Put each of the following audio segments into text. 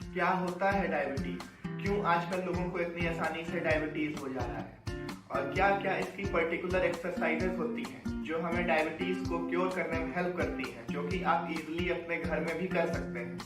क्या होता है डायबिटीज, क्यों आजकल लोगों को इतनी आसानी से डायबिटीज हो जा रहा है, और क्या क्या इसकी पर्टिकुलर एक्सरसाइजेस होती हैं जो हमें डायबिटीज को क्योर करने में हेल्प करती हैं, जो कि आप इजीली अपने घर में भी कर सकते हैं।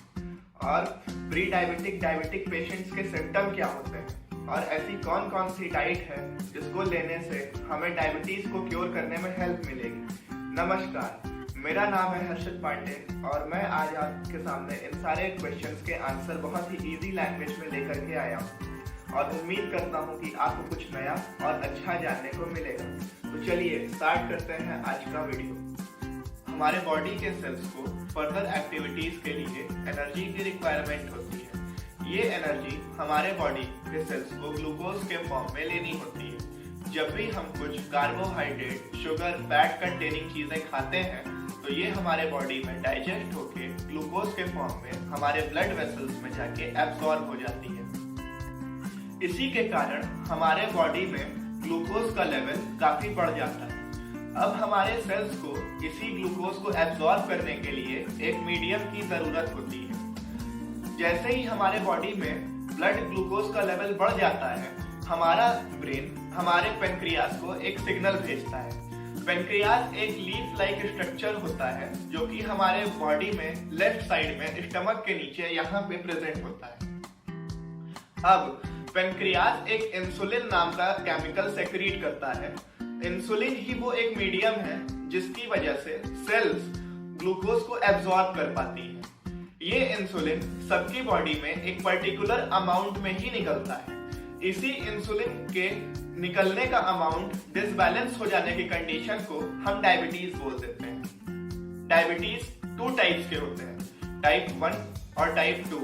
और प्री डायबिटिक डायबिटिक पेशेंट्स के सिम्टम क्या होते हैं, और ऐसी कौन कौन सी डाइट है जिसको लेने से हमें डायबिटीज को क्योर करने में हेल्प मिलेगी। नमस्कार, मेरा नाम है हर्षद पांडे और मैं आज आपके सामने इन सारे क्वेश्चंस के आंसर बहुत ही इजी लैंग्वेज में लेकर के आया हूँ और उम्मीद करता हूँ कि आपको कुछ नया और अच्छा जानने को मिलेगा। तो चलिए स्टार्ट करते हैं आज का वीडियो। हमारे बॉडी के सेल्स को फर्दर एक्टिविटीज के लिए एनर्जी की रिक्वायरमेंट होती है। ये एनर्जी हमारे बॉडी के सेल्स को ग्लूकोज के फॉर्म में लेनी होती है। जब भी हम कुछ कार्बोहाइड्रेट, शुगर, फैट कंटेनिंग चीजें खाते हैं तो ये हमारे बॉडी में डाइजेस्ट होके ग्लूकोज के फॉर्म में हमारे ब्लड वेसल्स में जाके एब्सॉर्ब हो जाती है। इसी के कारण हमारे बॉडी में ग्लूकोज का लेवल काफी बढ़ जाता है। अब हमारे सेल्स को इसी ग्लूकोज को एब्सॉर्ब करने के लिए एक मीडियम की जरूरत होती है। जैसे ही हमारे बॉडी में ब्लड ग्लूकोज का लेवल बढ़ जाता है, हमारा ब्रेन हमारे पेनक्रियास को एक सिग्नल भेजता है। पेनक्रियास एक लीफ लाइक स्ट्रक्चर होता है जो कि हमारे बॉडी में लेफ्ट साइड में स्टमक के नीचे यहाँ पे प्रेजेंट होता है। अब पेनक्रियास एक इंसुलिन नाम का केमिकल सेक्रीट करता है। इंसुलिन ही वो एक मीडियम है जिसकी वजह से सेल्स ग्लूकोज को एब्सॉर्ब कर पाती है। ये इंसुलिन सबकी बॉडी में एक पर्टिकुलर अमाउंट में ही निकलता है। इसी इंसुलिन के निकलने का अमाउंट डिसबैलेंस हो जाने की कंडीशन को हम डायबिटीज बोल देते हैं। डायबिटीज 2 टाइप्स के होते हैं, टाइप 1 और टाइप 2।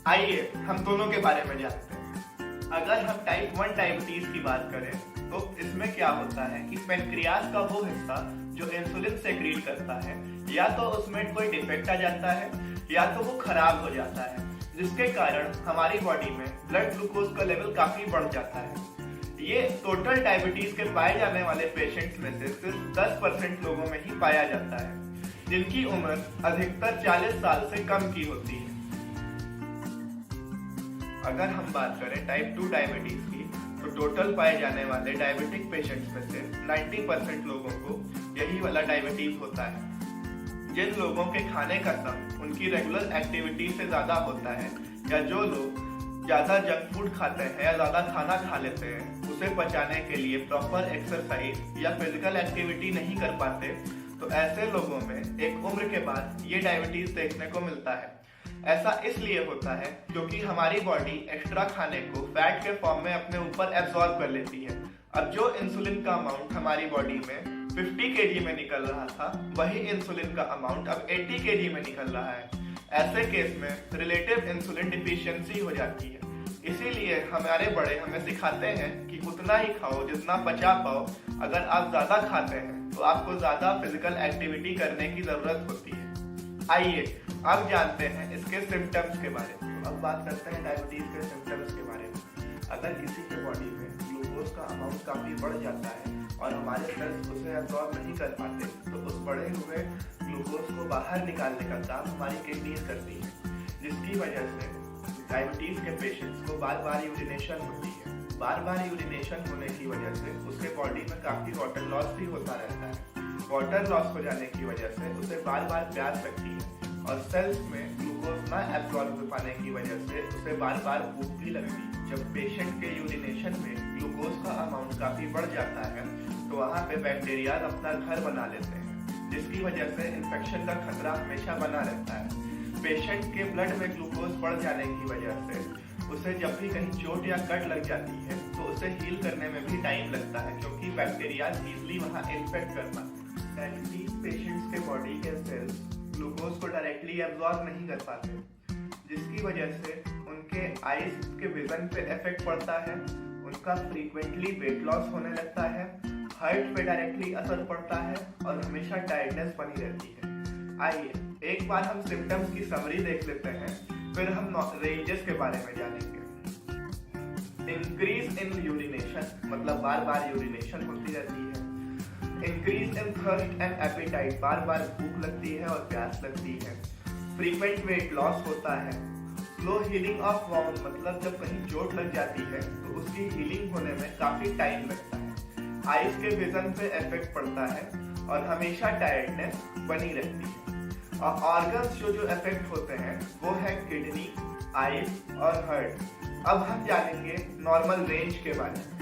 आइए हम दोनों के बारे में जानते हैं। अगर हम टाइप 1 डायबिटीज की बात करें तो इसमें क्या होता है कि पेनक्रियास का वो हिस्सा जो इंसुलिन सेक्रीट करता है, या तो उसमें कोई डिफेक्ट आ जाता है या तो वो खराब हो जाता है, जिसके कारण हमारी बॉडी में ब्लड ग्लूकोज का लेवल काफी बढ़ जाता है। ये टोटल डायबिटीज के पाए जाने वाले पेशेंट्स में से सिर्फ 10% लोगों में ही पाया जाता है, जिनकी उम्र अधिकतर 40 साल से कम की होती है। अगर हम बात करें टाइप 2 डायबिटीज की, तो टोटल पाए जाने वाले डायबिटिक पेशेंट्स में से 90% लोगों को यही वाला डायबिटीज होता है। जिन लोगों के खाने का समय उनकी रेगुलर एक्टिविटी से ज्यादा होता है, या जो लोग ज्यादा जंक फूड खाते हैं या ज्यादा खाना खा लेते हैं, उसे पचाने के लिए प्रॉपर एक्सरसाइज या फिजिकल एक्टिविटी नहीं कर पाते, तो ऐसे लोगों में एक उम्र के बाद ये डायबिटीज देखने को मिलता है। ऐसा इसलिए होता है क्योंकि हमारी बॉडी एक्स्ट्रा खाने को फैट के फॉर्म में अपने ऊपर एब्सॉर्ब कर लेती है। अब जो इंसुलिन का अमाउंट हमारी बॉडी में 50 kg में निकल रहा था, वही इंसुलिन का अमाउंट अब 80 kg में निकल रहा है। ऐसे केस में रिलेटिव इंसुलिन डिफिशियंसी हो जाती है। इसीलिए हमारे बड़े हमें सिखाते हैं कि उतना ही खाओ जितना पचा पाओ। अगर आप ज्यादा खाते हैं तो आपको ज्यादा फिजिकल एक्टिविटी करने की जरूरत होती है। आइए अब जानते हैं इसके सिम्टम्स के बारे में। तो अब बात करते हैं डायबिटीज के सिम्टम्स के बारे में। अगर किसी के बॉडी में ग्लूकोज का अमाउंट काफी बढ़ जाता है और हमारे सेल्स उसे एब्सॉर्ब नहीं कर पाते, तो उस बढ़े हुए ग्लूकोज को बाहर निकालने का काम हमारी किडनीज करती है, जिसकी वजह से डायबिटीज के पेशेंट्स को बार बार यूरिनेशन होती है। बार बार यूरिनेशन होने की वजह से उसके बॉडी में काफी वाटर लॉस भी होता रहता है। वाटर लॉस हो जाने की वजह से उसे बार बार प्यास लगती है और सेल्स में ग्लूकोज ना एब्सॉर्ब हो पाने की वजह से उसे बार बार भूख भी लगती है। जब पेशेंट के यूरिनेशन में ग्लूकोज का अमाउंट काफी बढ़ जाता है तो वहाँ पे बैक्टीरिया अपना घर बना लेते हैं, जिसकी वजह से इन्फेक्शन का खतरा हमेशा बना रहता है। पेशेंट के ब्लड में ग्लूकोज बढ़ जाने की वजह से उसे जब भी कहीं चोट या कट लग जाती है तो उसे हील करने में भी टाइम लगता है, क्योंकि बैक्टीरिया इजीली वहाँ इन्फेक्ट कर पाते हैं। डायबिटीज पेशेंट्स के बॉडी के सेल्स ग्लूकोज को डायरेक्टली एब्सॉर्ब नहीं कर पाते, जिसकी वजह से उनके आईज के विजन पे इफेक्ट पड़ता है, उनका फ्रीक्वेंटली वेट लॉस होने लगता है, हार्ट पे डायरेक्टली असर पड़ता है और हमेशा टायर्डनेस बनी रहती है। आइए एक बार हम सिम्टम्स की समरी देख लेते हैं, फिर हम रेंजेस के बारे में जानेंगे। इंक्रीज इन यूरिनेशन, मतलब बार बार यूरिनेशन होती रहती है। Increase in thirst and appetite, बार बार भूख लगती है और प्यास लगती है। फ्रीक्वेंट वेट लॉस होता है। स्लो हीलिंग ऑफ वाउंड मतलब जब कहीं चोट लग जाती है तो उसकी हीलिंग होने में काफी टाइम लगता है। आईज के विजन पे इफेक्ट पड़ता है और हमेशा टायर्डनेस बनी रहती है। और ऑर्गन्स जो इफेक्ट होते हैं वो है किडनी, आईज और हार्ट। अब हम जानेंगे नॉर्मल रेंज के बारे में।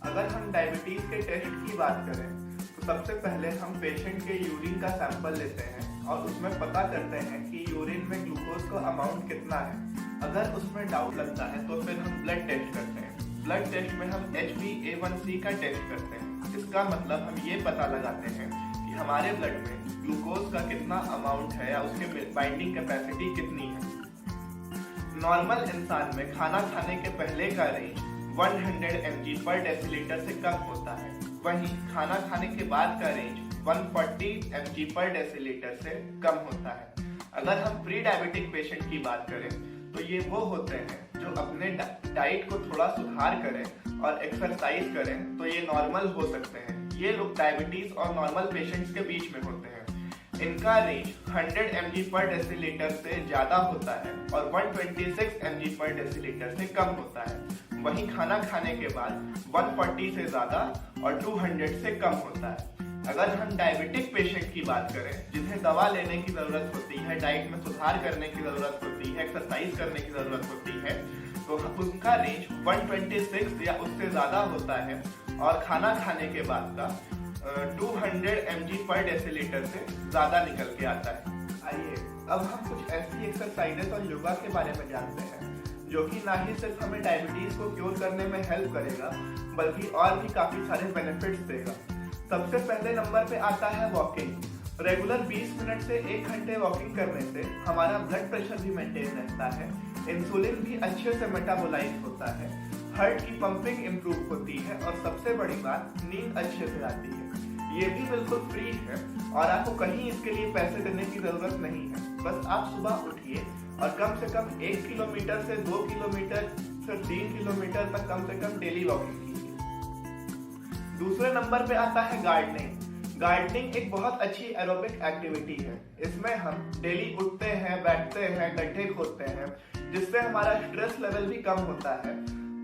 अगर हम डायबिटीज के टेस्ट की बात करें तो सबसे पहले हम पेशेंट के यूरिन का सैंपल लेते हैं और उसमें पता करते हैं कि यूरिन में ग्लूकोज का अमाउंट कितना है। अगर उसमें डाउट लगता है तो फिर हम ब्लड टेस्ट करते हैं। ब्लड टेस्ट में हम HbA1c का टेस्ट करते हैं। इसका मतलब हम ये पता लगाते हैं कि हमारे ब्लड में ग्लूकोज का कितना अमाउंट है या उसके बाइंडिंग कैपेसिटी कितनी है। नॉर्मल इंसान में खाना खाने के पहले का रेंज 100 mg पर डेसीलीटर से कम होता है। वहीं खाना खाने के बाद का रेंज 140 mg पर डेसीलीटर से कम होता है। अगर हम प्री डायबिटिक पेशेंट की बात करें तो ये वो होते हैं जो अपने डाइट को थोड़ा सुधार करें और एक्सरसाइज करें तो ये नॉर्मल हो सकते हैं। ये लोग डायबिटीज और नॉर्मल पेशेंट्स के बीच में होते हैं। इनका रेंज 100 mg पर डेसीलीटर से ज्यादा होता है और 126 mg पर डेसीलीटर से कम होता है। वहीं खाना खाने के बाद 140 से ज्यादा और 200 से कम होता है। अगर हम डायबिटिक पेशेंट की बात करें जिन्हें दवा लेने की जरूरत होती है, डाइट में सुधार करने की जरूरत होती है, एक्सरसाइज करने की जरूरत होती है, तो उनका रेंज 126 या उससे ज्यादा होता है और खाना खाने के बाद का 200 mg पर डेसीलीटर से ज्यादा निकल के आता है। आइए अब हम कुछ ऐसी एक्सरसाइजेस और योगा के बारे में जानते हैं जो कि ना ही सिर्फ हमें डायबिटीज को क्योर करने में हेल्प करेगा बल्कि और भी काफी सारे बेनिफिट्स देगा। सबसे पहले नंबर पे आता है वॉकिंग। रेगुलर 20 मिनट से 1 घंटे वॉकिंग करने से हमारा ब्लड प्रेशर भी मेंटेन रहता है, इंसुलिन भी अच्छे से मेटाबोलाइज होता है, हार्ट की पंपिंग इंप्रूव होती है और सबसे बड़ी बात नींद अच्छे से आती है। ये भी बिल्कुल फ्री है और आपको कहीं इसके लिए पैसे देने की जरूरत नहीं है। बस आप सुबह उठिए और कम से कम 1 किलोमीटर से 2 किलोमीटर से 3 किलोमीटर तक कम से कम डेली वॉकिंग कीजिए। दूसरे नंबर पे आता है गार्डनिंग। गार्डनिंग एक बहुत अच्छी एरोबिक एक्टिविटी है। इसमें हम डेली उठते हैं, बैठते हैं, गड्ढे खोदते हैं, जिससे हमारा स्ट्रेस लेवल भी कम होता है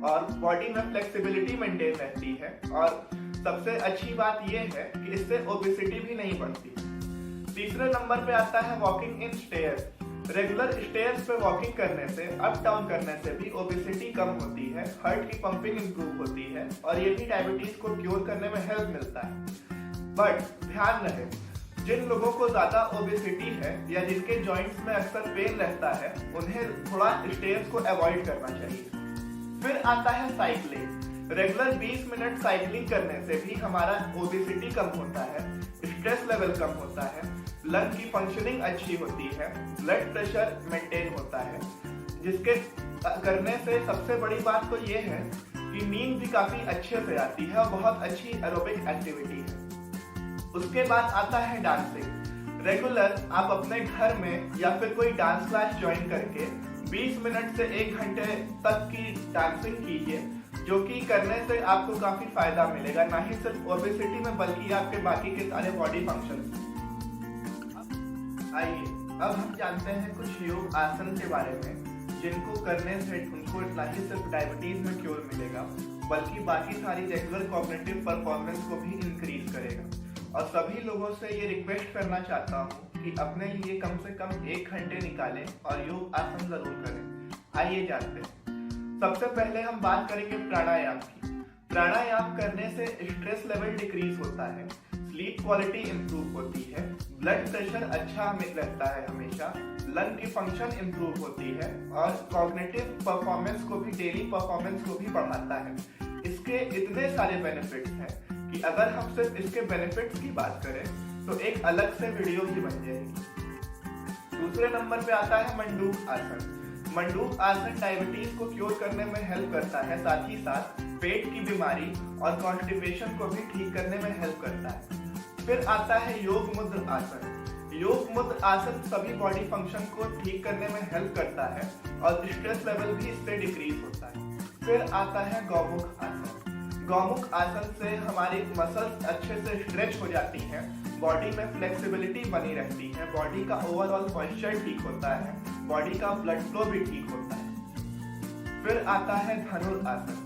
और बॉडी में फ्लेक्सिबिलिटी मेंटेन रहती है। और सबसे अच्छी बात यह है कि इससे ओबेसिटी भी नहीं बढ़ती। तीसरे नंबर पे आता है walking in stairs. Regular stairs पे वॉकिंग करने से, अप डाउन करने से भी ओबेसिटी कम होती है, हार्ट की पंपिंग इंप्रूव होती है और ये भी डायबिटीज को क्योर करने में हेल्प मिलता है। बट ध्यान रहे, जिन लोगों को ज्यादा ओबेसिटी है या जिनके जॉइंट्स में अक्सर पेन रहता है उन्हें थोड़ा स्टेयर्स को अवॉइड करना चाहिए। फिर आता है साइकिलिंग। रेगुलर 20 मिनट साइकिलिंग करने से भी हमारा ओबेसिटी कम होता है, स्ट्रेस लेवल कम होता है, लंग की फंक्शनिंग अच्छी होती है, ब्लड प्रेशर मेंटेन होता है, जिसके करने से सबसे बड़ी बात तो ये है कि नींद भी काफी अच्छे से आती है और बहुत अच्छी एरोबिक एक्टिविटी है। उसके बाद आता है डांसिंग। रेगुलर आप अपने घर में या फिर कोई डांस क्लास ज्वाइन करके 20 मिनट से 1 घंटे तक की डांसिंग कीजिए, जो कि करने से आपको काफी फायदा मिलेगा, ना ही सिर्फ ओबेसिटी में बल्कि आपके बाकी के सारे बॉडी फंक्शंस। आइए अब हम जानते हैं कुछ योग आसन के बारे में जिनको करने से उनको ना ही सिर्फ डायबिटीज में क्योर मिलेगा बल्कि बाकी सारी रेगुलर कॉग्निटिव परफॉर्मेंस को भी इंक्रीज करेगा। और सभी लोगों से ये रिक्वेस्ट करना चाहता हूँ कि अपने लिए कम से कम 1 घंटे निकालें और योग आसन जरूर करें। आइए जानते हैं। सबसे पहले हम बात करेंगे प्राणायाम की। प्राणायाम करने से स्ट्रेस लेवल डिक्रीज होता है, स्लीप क्वालिटी इंप्रूव होती है, ब्लड प्रेशर अच्छा रहता है हमेशा, लंग की फंक्शन इंप्रूव होती है और कॉग्निटिव परफॉर्मेंस को भी, डेली परफॉर्मेंस को भी बढ़ाता है। इसके इतने सारे बेनिफिट्स हैं कि अगर हम सिर्फ इसके बेनिफिट्स की बात करें तो एक अलग से वीडियो भी बन जाएगी। दूसरे नंबर पे आता है मंडूक आसन। मंडूक आसन डायबिटीज को क्योर करने में हेल्प करता है, साथ ही साथ पेट की बीमारी और कॉन्स्टिपेशन को भी ठीक करने में हेल्प करता है। फिर आता है योग मुद्र आसन। योग मुद्र आसन सभी बॉडी फंक्शन को ठीक करने में हेल्प करता है और स्ट्रेस लेवल भी इससे डिक्रीज होता है। फिर आता है गौमुख आसन। गौमुख आसन से हमारी मसल्स अच्छे से स्ट्रेच हो जाती हैं, बॉडी में फ्लेक्सिबिलिटी बनी रहती है, बॉडी का ओवरऑल पॉस्चर ठीक होता है, बॉडी का ब्लड फ्लो भी ठीक होता है। फिर आता है धनुरासन।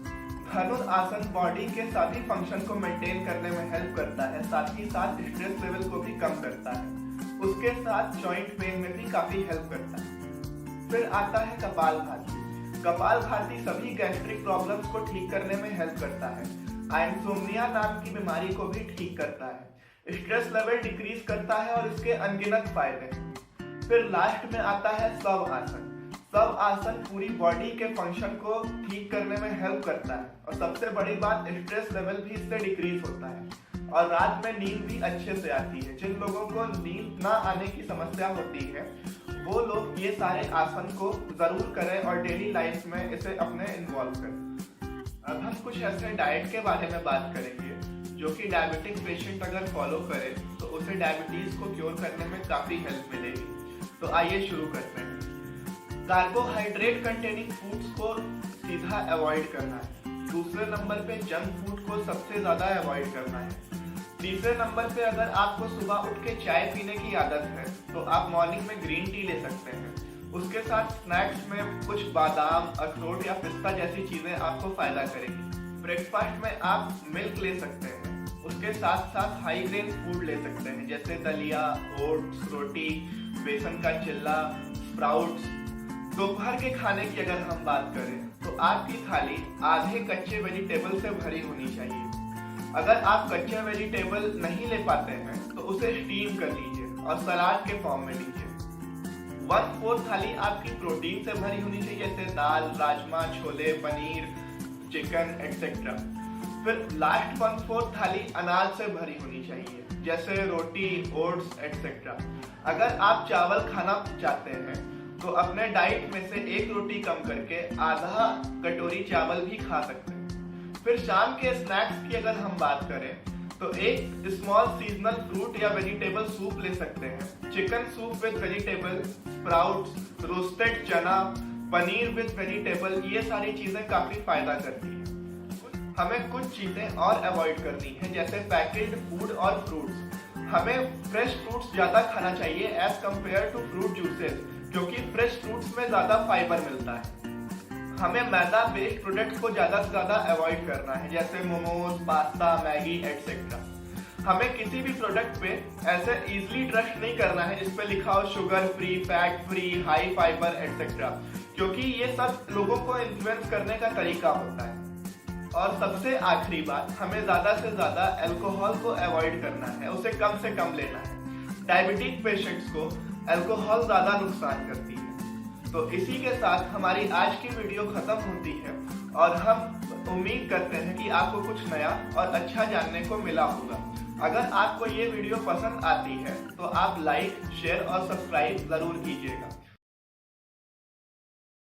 धनुरासन बॉडी के सभी फंक्शन को मेंटेन करने में हेल्प करता है, साथ ही साथ स्ट्रेस लेवल को भी कम करता है, उसके साथ जॉइंट पेन में भी काफी हेल्प करता है। फिर आता है कपालभाति। कपालभाति सभी गैस्ट्रिक प्रॉब्लम्स को ठीक करने में हेल्प करता है, इंसोम्निया नाम की बीमारी को भी ठीक करता है, स्ट्रेस लेवल डिक्रीज करता है और इसके अनगिनत फायदे हैं। फिर लास्ट में आता है शव आसन। शव आसन पूरी बॉडी के फंक्शन को ठीक करने में हेल्प करता है और सबसे बड़ी बात स्ट्रेस लेवल भी इससे डिक्रीज होता है और रात में नींद भी अच्छे से आती है। जिन लोगों को नींद ना आने की समस्या होती है वो लोग ये सारे आसन को जरूर करें और डेली लाइफ में इसे अपने इन्वॉल्व करें। अब हम कुछ ऐसे डाइट के बारे में बात करेंगे जो कि डायबिटिक पेशेंट अगर फॉलो करे तो उसे डायबिटीज को क्योर करने में काफी हेल्प मिलेगी। तो आइए शुरू करते हैं। कार्बोहाइड्रेट कंटेनिंग फूड्स को सीधा अवॉइड करना है। दूसरे नंबर पे जंक फूड को सबसे ज्यादा अवॉइड करना है। तीसरे नंबर पे अगर आपको सुबह उठ के चाय पीने की आदत है तो आप मॉर्निंग में ग्रीन टी ले सकते हैं। उसके साथ स्नैक्स में कुछ बादाम, अखरोट या पिस्ता जैसी चीजें आपको फायदा करेंगी। ब्रेकफास्ट में आप मिल्क ले सकते हैं, उसके साथ साथ हाई ग्रेन फूड ले सकते हैं जैसे दलिया, ओट्स, रोटी, बेसन का चिल्ला, स्प्राउट्स। दोपहर के खाने की अगर हम बात करें तो आपकी थाली आधे कच्चे वेजिटेबल से भरी होनी चाहिए। अगर आप कच्चे वेजिटेबल नहीं ले पाते हैं तो उसे स्टीम कर लीजिए और सलाद के फॉर्म में लीजिए। 1/4 थाली आपकी प्रोटीन से भरी होनी चाहिए जैसे दाल, राजमा, छोले, पनीर, चिकन एक्सेट्रा। फिर लास्ट 1/4 थाली अनाज से भरी होनी चाहिए जैसे रोटी, ओट्स एक्सेट्रा। अगर आप चावल खाना चाहते हैं तो अपने डाइट में से एक रोटी कम करके आधा कटोरी चावल भी खा सकते हैं। फिर शाम के स्नैक्स की अगर हम बात करें तो एक स्मॉल सीजनल फ्रूट या वेजिटेबल सूप ले सकते हैं। Chicken soup with vegetable, sprouts, roasted चना, पनीर विद वेजिटेबल, ये सारी चीजें काफी फायदा करती हैं। हमें कुछ चीजें और अवॉइड करनी है जैसे पैकेज्ड फूड और फ्रूट्स। हमें फ्रेश फ्रूट्स ज्यादा खाना चाहिए as compared to fruit juices क्योंकि फ्रेश फ्रूट्स में ज्यादा फाइबर मिलता है। हमें मैदा बेस्ड प्रोडक्ट्स को ज्यादा से ज्यादा अवॉइड करना है जैसे मोमोज, पास्ता, मैगी एक्सेट्रा। हमें किसी भी प्रोडक्ट पे ऐसे इजीली ट्रस्ट नहीं करना है जिसपे लिखा हो sugar free, fat free, high fibre etcetera, क्योंकि ये सब लोगों को इन्फ्लुएंस करने का तरीका होता है। और सबसे आखिरी बात, हमें ज्यादा से ज्यादा अल्कोहल को अवॉइड करना है, उसे कम से कम लेना है। डायबिटिक पेशेंट्स को अल्कोहल ज्यादा नुकसान करती है। तो इसी के साथ हमारी आज की वीडियो खत्म होती है और हम उम्मीद करते हैं कि आपको कुछ नया और अच्छा जानने को मिला होगा। अगर आपको ये वीडियो पसंद आती है तो आप लाइक, शेयर और सब्सक्राइब जरूर कीजिएगा।